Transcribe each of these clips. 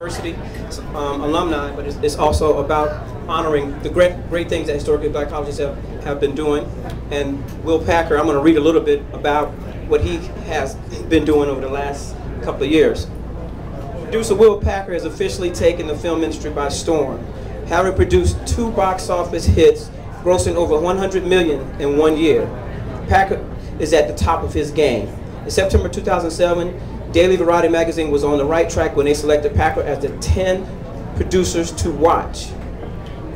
University alumni, but it's also about honoring the great things that historically black colleges have been doing. And Will Packer, I'm going to read a little bit about what he has been doing over the last couple of years. Producer Will Packer has officially taken the film industry by storm, having produced 2 box office hits, grossing over $100 million in 1 year. Packer is at the top of his game. In September 2007, Daily Variety magazine was on the right track when they selected Packer as the 10 producers to watch.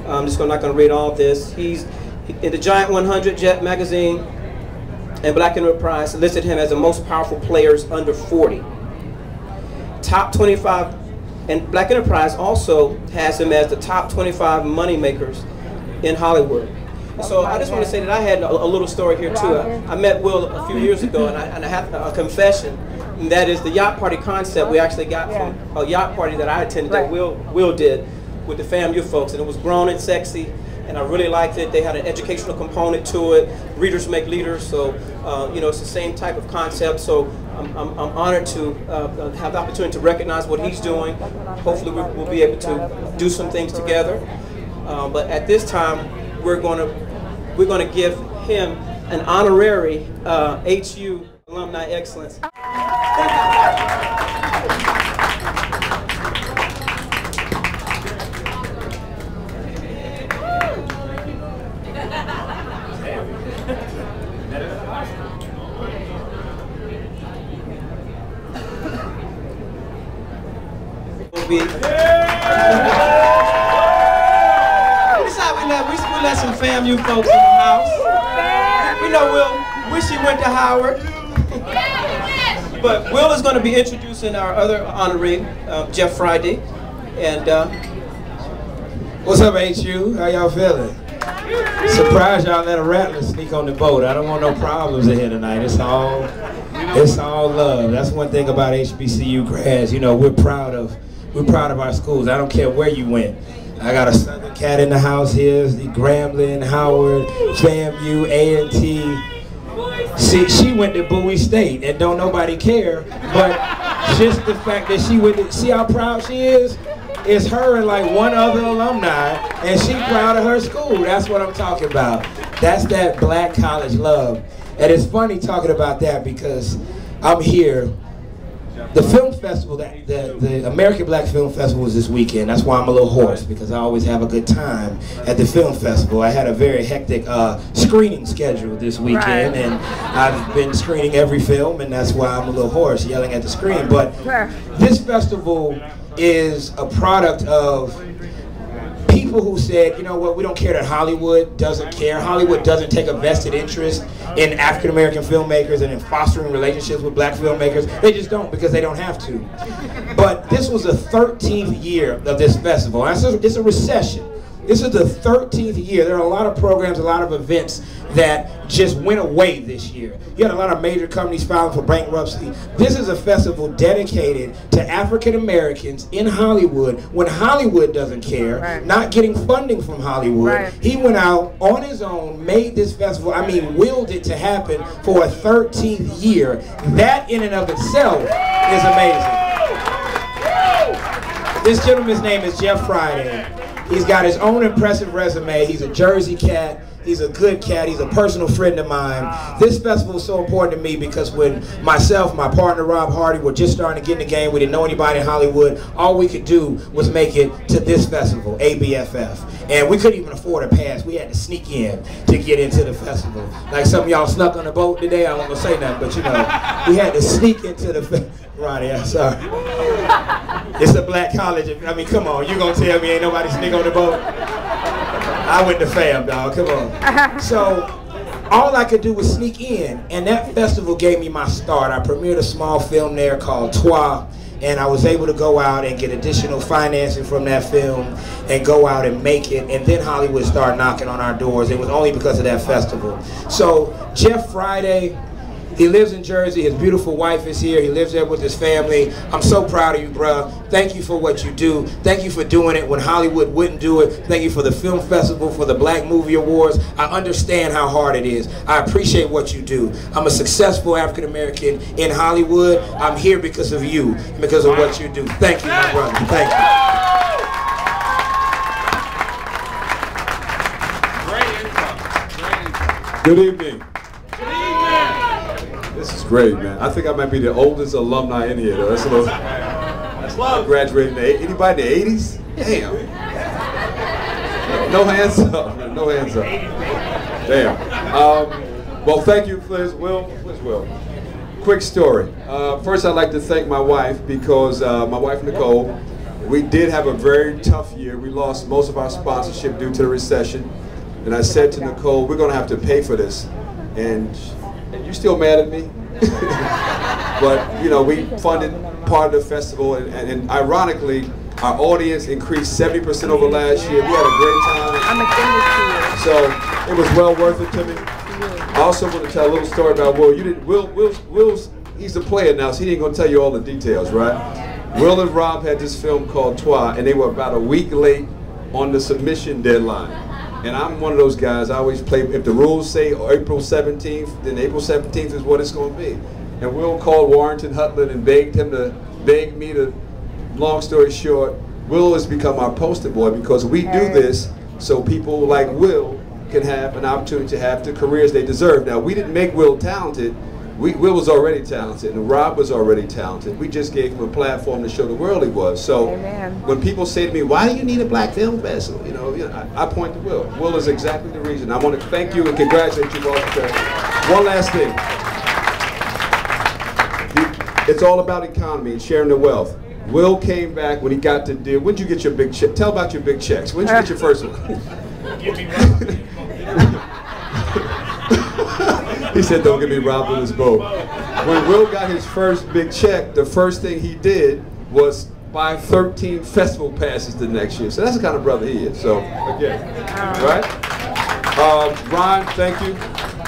I'm just not going to read all of this. He's in the Giant 100 Jet magazine, and Black Enterprise listed him as the most powerful players under 40. Top 25, and Black Enterprise also has him as the top 25 money makers in Hollywood. So I just want to say that I had a little story here too. I met Will a few years ago, and I have a confession. And that is the yacht party concept we actually got from a yacht party that I attended that Will did with the FAMU folks, and it was grown and sexy, and I really liked it. They had an educational component to it. Readers make leaders, so you know, it's the same type of concept. So I'm honored to have the opportunity to recognize what he's doing. Hopefully we'll be able to do some things together. But at this time, we're going to give him an honorary HU Alumni Excellence. This how we let some FAMU folks in the house. We know Will wish he went to Howard. But Will is going to be introducing our other honoree, Jeff Friday. And what's up, HU? How y'all feeling? Surprised y'all let a rattler sneak on the boat. I don't want no problems in here tonight. It's all love. That's one thing about HBCU grads. You know, we're proud of our schools. I don't care where you went. I got a Southern cat in the house here. The Grambling, Howard, FAMU, A&T. See, she went to Bowie State, and don't nobody care, but just the fact that she went to, see how proud she is? It's her and like one other alumni, and she proud of her school. That's what I'm talking about. That's that black college love. And it's funny talking about that because I'm here. The film festival, the American Black Film Festival was this weekend. That's why I'm a little hoarse, because I always have a good time at the film festival. I had a very hectic screening schedule this weekend, and I've been screening every film, and that's why I'm a little hoarse, yelling at the screen. But this festival is a product of people who said, you know what, we don't care that Hollywood doesn't care. Hollywood doesn't take a vested interest in African American filmmakers and in fostering relationships with black filmmakers. They just don't, because they don't have to. But this was the 13th year of this festival. It's a recession. This is the 13th year. There are a lot of programs, a lot of events that just went away this year. You had a lot of major companies filing for bankruptcy. This is a festival dedicated to African Americans in Hollywood when Hollywood doesn't care, not getting funding from Hollywood. He went out on his own, made this festival, I mean, willed it to happen for a 13th year. That in and of itself is amazing. This gentleman's name is Jeff Friday. He's got his own impressive resume. He's a Jersey cat. He's a good cat. He's a personal friend of mine. This festival is so important to me because when myself, my partner Rob Hardy were just starting to get in the game, we didn't know anybody in Hollywood, all we could do was make it to this festival, ABFF. And we couldn't even afford a pass. We had to sneak in to get into the festival. Like some of y'all snuck on the boat today, I wasn't gonna say nothing, but you know, we had to sneak into the festival. Ronnie, I'm sorry. It's a black college. I mean, come on, you gonna tell me ain't nobody sneak on the boat? I went to FAM, dog, come on. So, all I could do was sneak in, and that festival gave me my start. I premiered a small film there called Toi, and I was able to go out and get additional financing from that film and go out and make it, and then Hollywood started knocking on our doors. It was only because of that festival. So, Jeff Friday He lives in Jersey. His beautiful wife is here. He lives there with his family. I'm so proud of you, bro. Thank you for what you do. Thank you for doing it when Hollywood wouldn't do it. Thank you for the film festival, for the Black Movie Awards. I understand how hard it is. I appreciate what you do. I'm a successful African American in Hollywood. I'm here because of you, because of what you do. Thank you, my brother. Thank you. Good evening. This is great, man. I think I might be the oldest alumni in here, though. That's a little. I graduated in the anybody in the 80s? Damn. No hands up. No hands up. Damn. Well, thank you, Liz. Where's Will? Quick story. First, I'd like to thank my wife because my wife Nicole. We did have a very tough year. We lost most of our sponsorship due to the recession, and I said to Nicole, "We're going to have to pay for this." And you still mad at me? But, you know, we funded part of the festival, and ironically, our audience increased 70% over last year. We had a great time. So it was well worth it to me. I also want to tell a little story about Will. Will's he's a player now, so he ain't gonna tell you all the details, right? Will and Rob had this film called Toi, and they were about a week late on the submission deadline. And I'm one of those guys, I always play, if the rules say April 17th, then April 17th is what it's going to be. And Will called Warrington Hutland and begged me to, long story short, Will has become our poster boy because we do this so people like Will can have an opportunity to have the careers they deserve. Now, we didn't make Will talented. Will was already talented, and Rob was already talented. We just gave him a platform to show the world he was. So when people say to me, why do you need a black film festival? You know, I point to Will. Will is exactly the reason. I want to thank you and congratulate you both. One last thing. It's all about economy and sharing the wealth. Will came back when he got the deal. When did you get your big check? Tell about your big checks. When did you get your first one? He said, don't get me robbed with his boat. When Will got his first big check, the first thing he did was buy 13 festival passes the next year. So that's the kind of brother he is. So, again, right? Ron, thank you.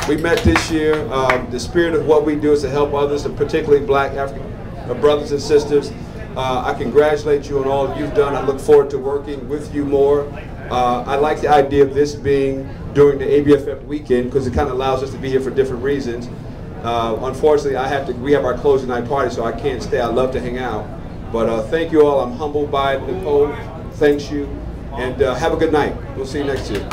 We met this year. The spirit of what we do is to help others, and particularly black African brothers and sisters. I congratulate you on all that you've done. I look forward to working with you more. I like the idea of this being during the ABFF weekend because it kind of allows us to be here for different reasons. Unfortunately, we have our closing night party, so I can't stay. I love to hang out. But thank you all. I'm humbled by it. Nicole, thanks you. And have a good night. We'll see you next year.